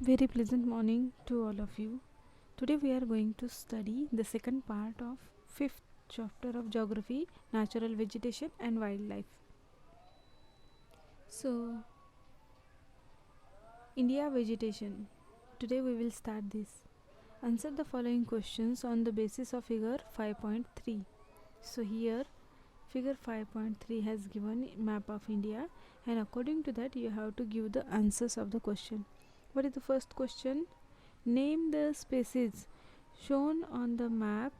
Very pleasant morning to all of you. Today we are going to study the second part of fifth chapter of geography, natural vegetation and wildlife. So, India vegetation. Today we will start this. Answer the following questions on the basis of figure 5.3. So here figure 5.3 has given map of India, and according to that you have to give the answers of the question. What is the first question? Name the species shown on the map.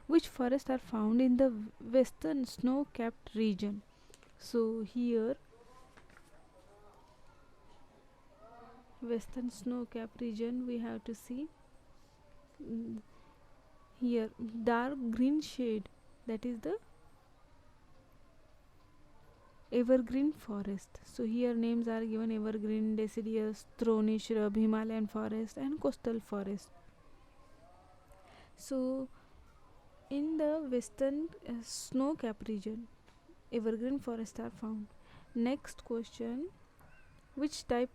Which forests are found in the western snow-capped region? So here, western snow-capped region, we have to see here dark green shade, that is the Evergreen Forest. So here names are given: evergreen, deciduous, thorny shrub, Himalayan forest and coastal forest. So in the western snow-capped region, evergreen forests are found. Next question: which type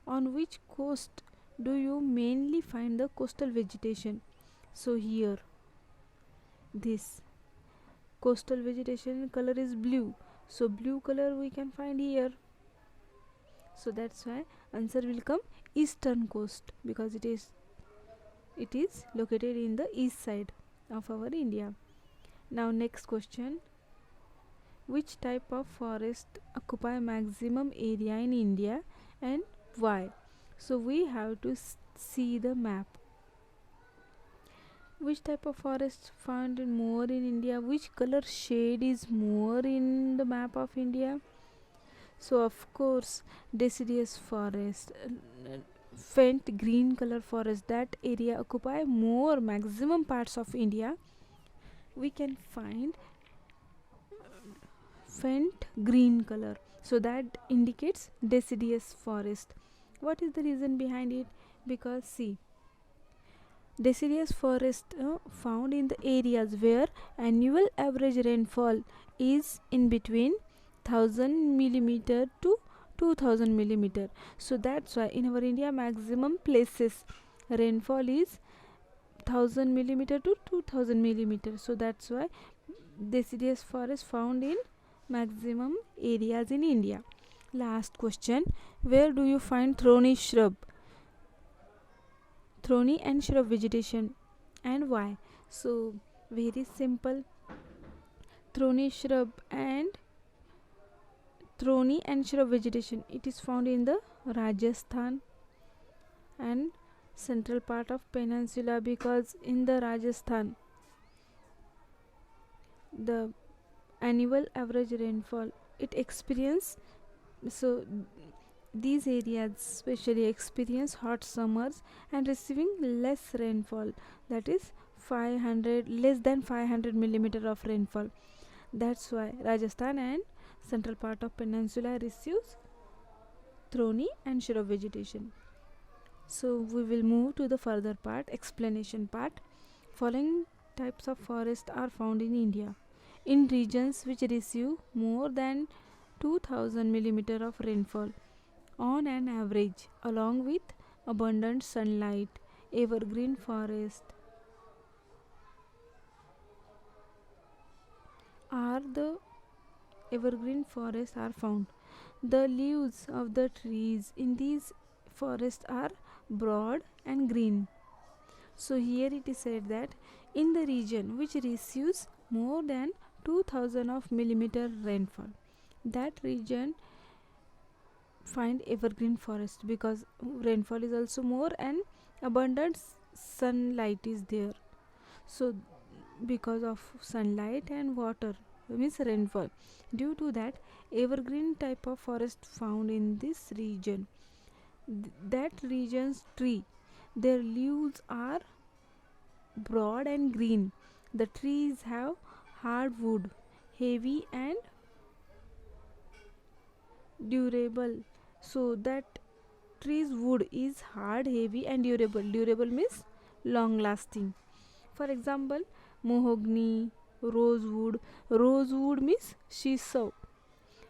on which coast do you mainly find the coastal vegetation? So here this coastal vegetation color is blue, so blue color we can find here. So that's why answer will come eastern coast, because it is located in the east side of our India. Now next question: which type of forest occupy maximum area in India and why? So we have to see the map. Which type of forest found more in India? Which color shade is more in the map of India? So of course deciduous forest, faint green color forest, that area occupy more maximum parts of India. We can find faint green color, so that indicates deciduous forest. What is the reason behind it? Because see, deciduous forest found in the areas where annual average rainfall is in between 1000 millimeter to 2000 millimeter. So that's why in our India maximum places rainfall is 1000 millimeter to 2000 millimeter. So that's why deciduous forest found in maximum areas in India. Last question: where do you find thorny and shrub vegetation and why? So very simple. thorny shrub and Thorny and shrub vegetation, it is found in the Rajasthan and central part of peninsula, because in the Rajasthan the annual average rainfall it experience, so these areas especially experience hot summers and receiving less rainfall, that is 500 less than 500 millimeter of rainfall. That's why Rajasthan and central part of peninsula receives thorny and shrub vegetation. So we will move to the further part, explanation part. Following types of forest are found in India in regions which receive more than 2000 millimeter of rainfall on an average, along with abundant sunlight. Evergreen forest are the evergreen forests are found. The leaves of the trees in these forests are broad and green. So here it is said that in the region which receives more than 2000 of millimeter rainfall, that region find evergreen forest, because rainfall is also more and abundant sunlight is there. So because of sunlight and water, means rainfall, due to that evergreen type of forest found in this region. That region's tree, their leaves are broad and green. The trees have hard wood, heavy and durable. So that tree's wood is hard, heavy and durable. Durable means long lasting. For example, mahogany, rosewood. Rosewood means sisal.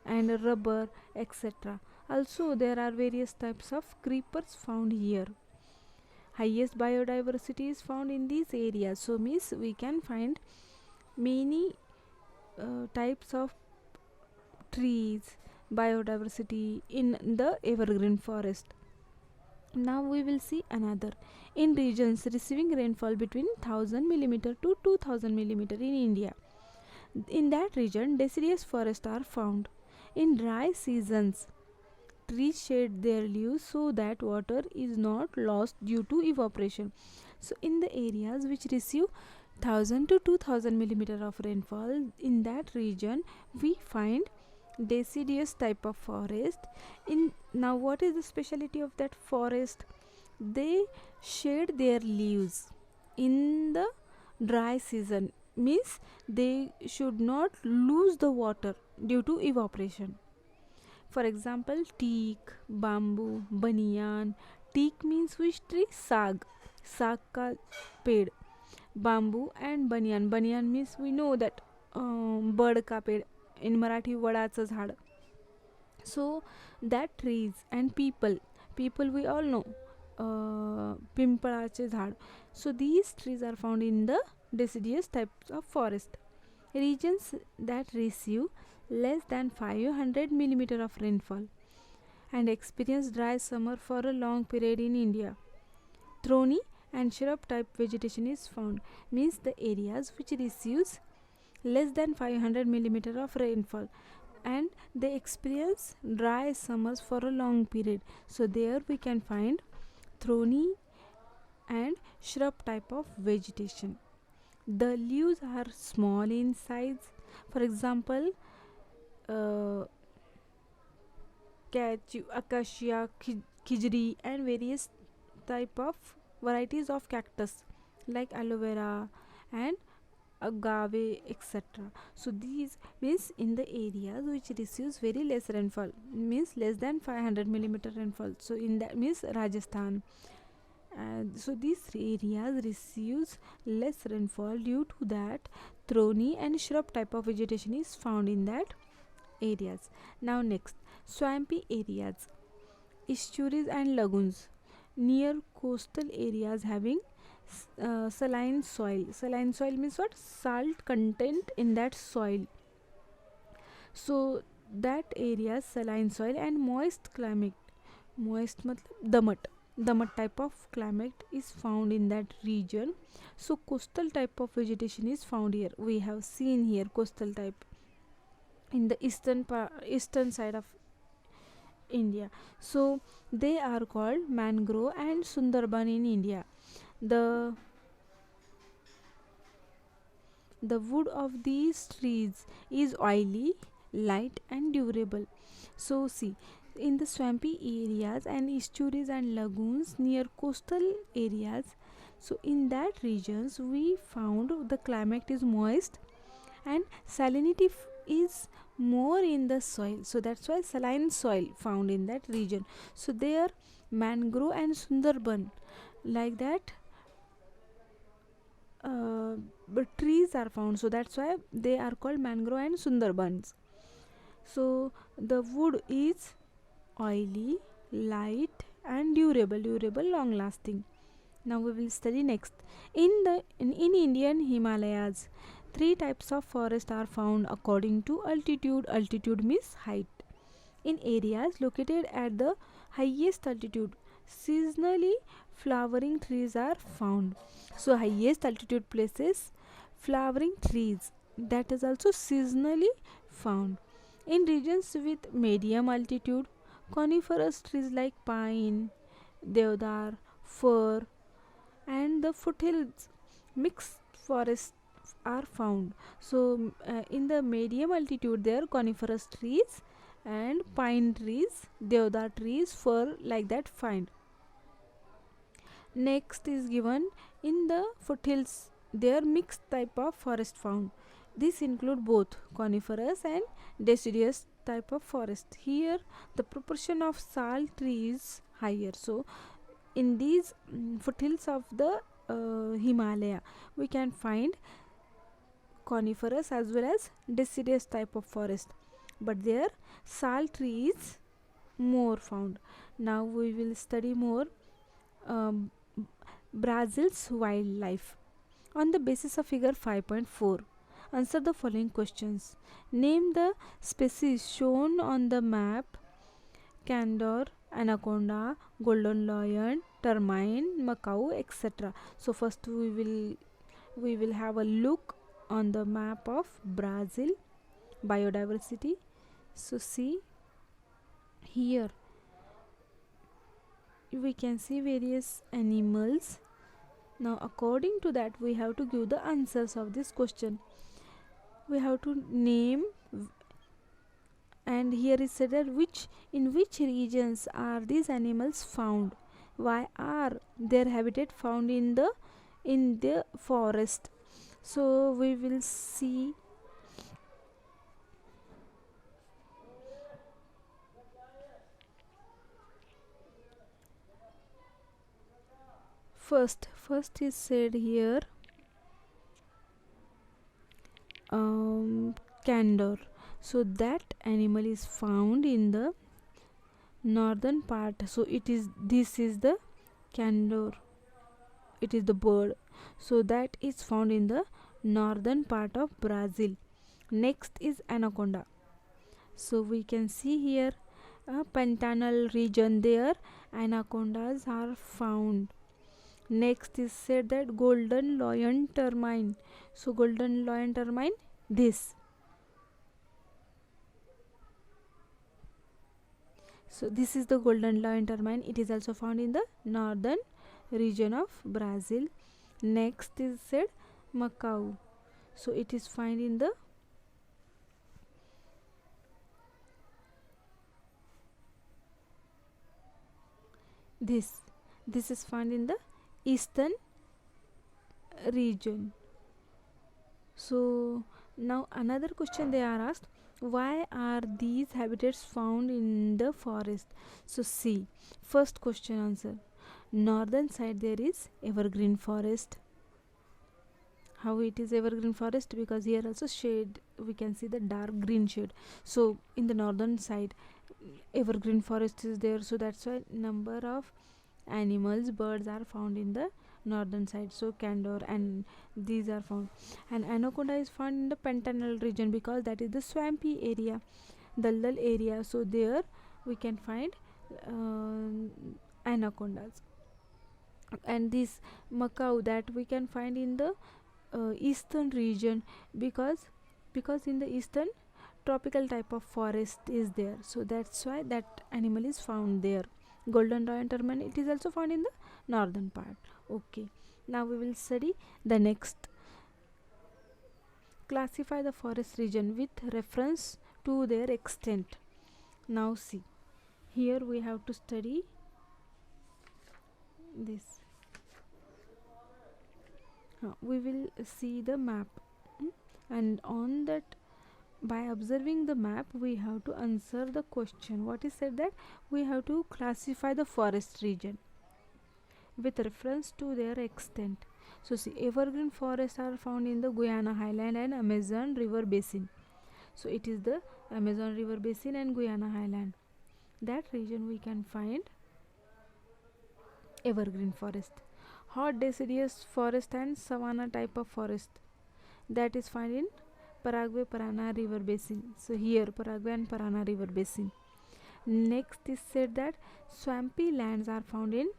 and rubber, etc. Also, there are various types of creepers found here. Highest biodiversity is found in these areas, so means we can find many types of trees, biodiversity in the evergreen forest. Now we will see another. In regions receiving rainfall between 1000 mm to 2000 mm in India, in that region deciduous forests are found. In dry seasons, trees shed their leaves so that water is not lost due to evaporation. So in the areas which receive 1000 to 2000 millimeter of rainfall, in that region we find deciduous type of forest. In now, what is the speciality of that forest? They shed their leaves in the dry season, means they should not lose the water due to evaporation. For example, teak, bamboo, banyan. Teak means which tree? Sag, sag ka पेड़. Bamboo and banyan. Banyan means we know that बड का पेड़. In Marathi, वडाचं झाड. So that trees and people we all know, पिंपळाचे झाड. So these trees are found in the deciduous types of forest. Regions that receive less than 500 millimeter of rainfall and experience dry summer for a long period in India. Thorny and shrub type vegetation is found, means the areas which receives less than 500 millimeter of rainfall and they experience dry summers for a long period. So there we can find thorny and shrub type of vegetation. The leaves are small in size. For example, catch, acacia, khijri and various type of varieties of cactus like aloe vera and agave, etc. So these means in the areas which receives very less rainfall, means less than 500 millimeter rainfall. So in that means Rajasthan. So these areas receives less rainfall. Due to that, thorny and shrub type of vegetation is found in that areas. Now next, swampy areas, estuaries and lagoons near coastal areas having saline soil. Saline soil means what? Salt content in that soil. So that area saline soil and moist climate. Moist matlab damat type of climate is found in that region. So coastal type of vegetation is found here. We have seen here coastal type in the eastern side of India. So they are called mangrove and Sundarban in India. The wood of these trees is oily, light and durable. So see, in the swampy areas and estuaries and lagoons near coastal areas, so in that regions we found the climate is moist and salinity is more in the soil, so that's why saline soil found in that region. So there mangrove and Sundarban, like that but trees are found, so that's why they are called mangrove and Sundarbans. So the wood is oily, light and durable, long lasting. Now we will study next. In Indian Himalayas, three types of forest are found according to altitude. Altitude means height. In areas located at the highest altitude, seasonally flowering trees are found. So highest altitude places flowering trees, that is also seasonally found. In regions with medium altitude, coniferous trees like pine, deodar, fir and the foothills mixed forests are found. So in the medium altitude there are coniferous trees and pine trees, deodar trees, fir, like that find. Next is given in the foothills there mixed type of forest found. These include both coniferous and deciduous type of forest. Here the proportion of sal tree is higher. So in these foothills of the Himalaya we can find coniferous as well as deciduous type of forest. but there salt tree is more found. Now we will study more um, Brazil's wildlife. On the basis of figure 5.4, answer the following questions. Name the species shown on the map: Condor, Anaconda, Golden Lion, Termine, Macaw, etc. So first we will have a look on the map of Brazil biodiversity. So see here we can see various animals. Now according to that we have to give the answers of this question. We have to name, and here is said that in which regions are these animals found. Why are their habitat found in the forest? So we will see first is said here candor. So that animal is found in the northern part. So this is the candor, it is the bird. So that is found in the northern part of Brazil. Next is anaconda. So we can see here a pantanal region, there anacondas are found. Next is said that golden lion termine. So golden lion termine, this. So this is the golden lion termine. It is also found in the northern region of Brazil. Next is said macaw. So it is found in the this is found in the eastern region. So now another question they are asked: why are these habitats found in the forest? So see, first question answer: northern side there is evergreen forest. How it is evergreen forest? Because here also shade, we can see the dark green shade. So in the northern side evergreen forest is there, so that's why number of animals, birds are found in the northern side. So candor and these are found. And anaconda is found in the pantanal region because that is the swampy area, daldal area. So there we can find anacondas. And this macaw, that we can find in the eastern region, because in the eastern tropical type of forest is there, so that's why that animal is found there. Golden lion termine, it is also found in the northern part. Okay, now we will study the next. Classify the forest region with reference to their extent. Now see, here we have to study this. We will see the map, and on that, by observing the map we have to answer the question. What is said that we have to classify the forest region with reference to their extent. So see, evergreen forests are found in the Guyana highland and Amazon river basin. So it is the Amazon river basin and Guyana highland, that region we can find evergreen forest. Hot deciduous forest and savanna type of forest, that is found in Paraguay Parana river basin. So here Paraguay and Parana river basin. Next is said that swampy lands are found in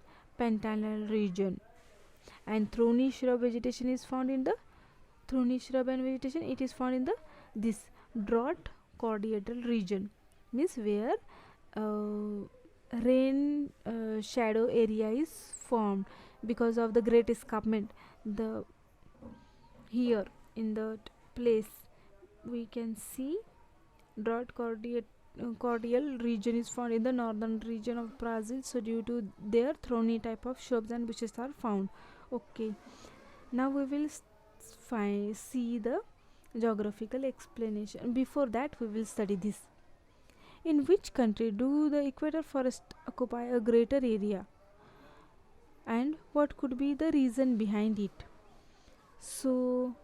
pantanal region, and thorny shrub vegetation is found in the thorny shrub and vegetation, it is found in the this drought cordial region, means where rain shadow area is formed because of the great escarpment. The here in that place we can see drought cordial region is found in the northern region of Brazil. So due to their thorny type of shrubs and bushes are found. Okay, now we will see the geographical explanation. Before that we will study this. In which country do the Equator Forest occupy a greater area, and what could be the reason behind it? So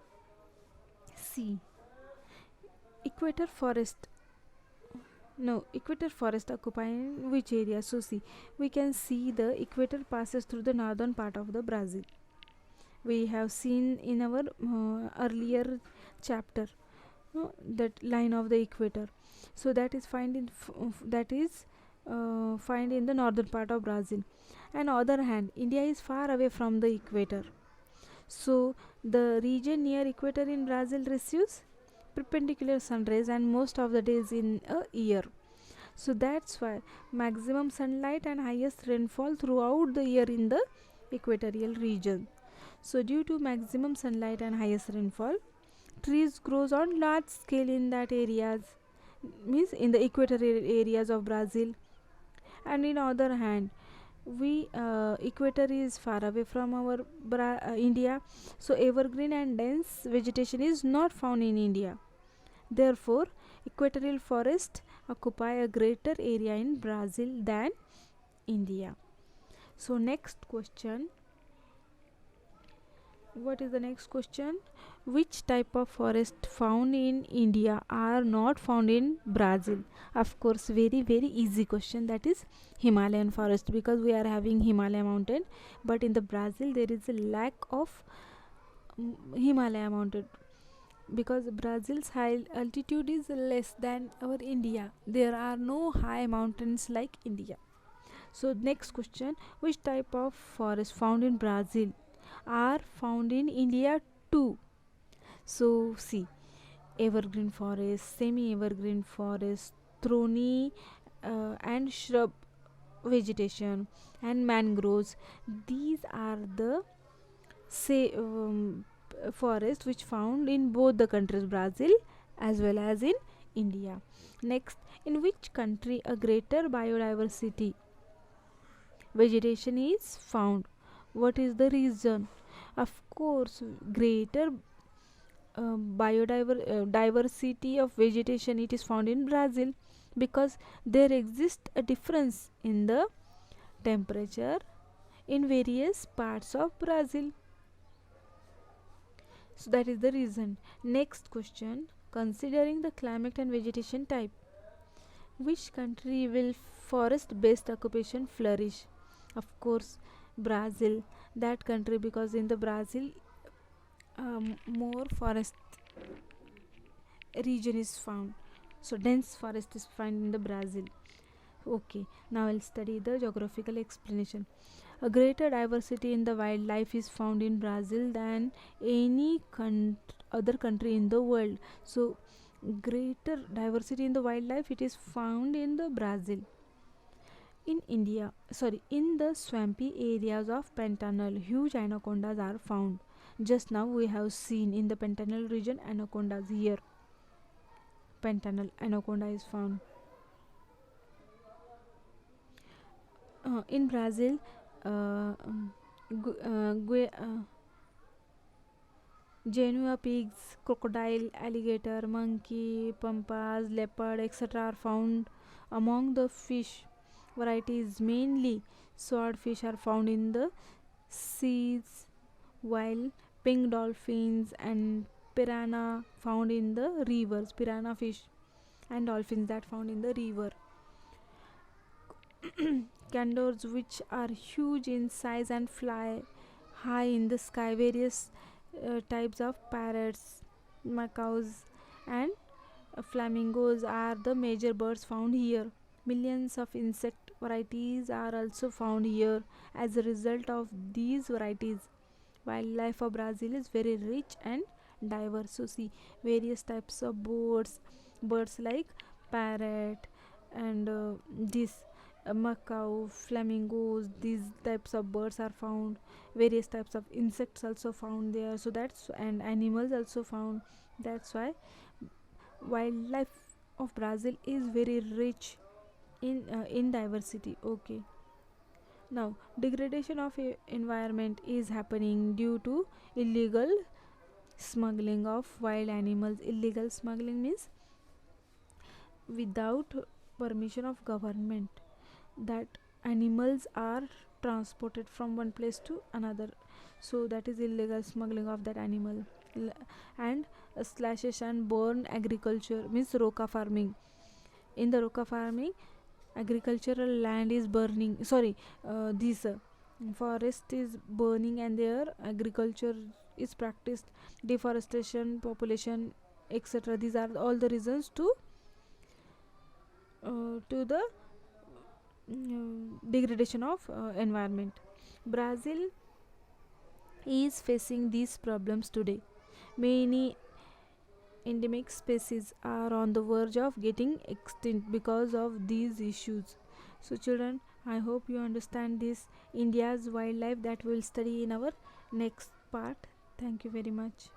see, Equator Forest No, equator forest occupy in which area? So see, we can see the equator passes through the northern part of the Brazil. We have seen in our earlier chapter, that line of the equator. So that is find in the northern part of Brazil. And other hand, India is far away from the equator. So the region near equator in Brazil receives perpendicular sun rays and most of the days in a year. So that's why maximum sunlight and highest rainfall throughout the year in the equatorial region. So due to maximum sunlight and highest rainfall, trees grows on large scale in that areas, means in the equatorial areas of Brazil. And in other hand, we equator is far away from our India, so evergreen and dense vegetation is not found in India. Therefore, equatorial forests occupy a greater area in Brazil than India. So next question, what is the next question? Which type of forest found in India are not found in Brazil? Of course, very easy question, that is Himalayan forest, because we are having Himalaya mountain, but in the Brazil there is a lack of Himalaya mountain, because Brazil's high altitude is less than our India. There are no high mountains like India. So next question, which type of forest found in Brazil are found in India too? So see, evergreen forest, semi-evergreen forest, thorny and shrub vegetation, and mangroves. These are the say forests which found in both the countries, Brazil as well as in India. Next, in which country a greater biodiversity vegetation is found? What is the reason? Of course, greater diversity of vegetation it is found in Brazil, because there exists a difference in the temperature in various parts of Brazil. So that is the reason. Next question, considering the climate and vegetation type, which country will forest based occupation flourish? Of course, Brazil, that country, because in the Brazil more forest region is found, so dense forest is found in the Brazil. Okay, now I'll study the geographical explanation. A greater diversity in the wildlife is found in Brazil than any other country in the world. So greater diversity in the wildlife it is found in the Brazil. In India, sorry, in the swampy areas of Pantanal, huge anacondas are found. Just now we have seen in the Pantanal region anacondas. Here Pantanal anaconda is found. In Brazil, gu- uh, gu- uh, Genua pigs, crocodile, alligator, monkey, pampas, leopard, etc. are found among the fish varieties. Mainly swordfish are found in the seas, while pink dolphins and piranha found in the rivers. Piranha fish and dolphins that found in the river. Condors, which are huge in size and fly high in the sky. Various types of parrots, macaws, and flamingos are the major birds found here. Millions of insect varieties are also found here. As a result of these varieties, wildlife of Brazil is very rich and diverse. So see, various types of birds like parrot and this macaw, flamingos, these types of birds are found. Various types of insects also found there. So that's, and animals also found. That's why wildlife of Brazil is very rich in diversity. Okay, now degradation of environment is happening due to illegal smuggling of wild animals. Illegal smuggling means without permission of government, that animals are transported from one place to another, so that is illegal smuggling of that animal. And slashes and burn agriculture means roca farming. In the roca farming, agricultural land is burning, sorry, this forest is burning and their agriculture is practiced, deforestation, population, etc. These are all the reasons to the degradation of environment. Brazil is facing these problems today. Many endemic species are on the verge of getting extinct because of these issues. So, children, I hope you understand this India's wildlife that we will study in our next part. Thank you very much.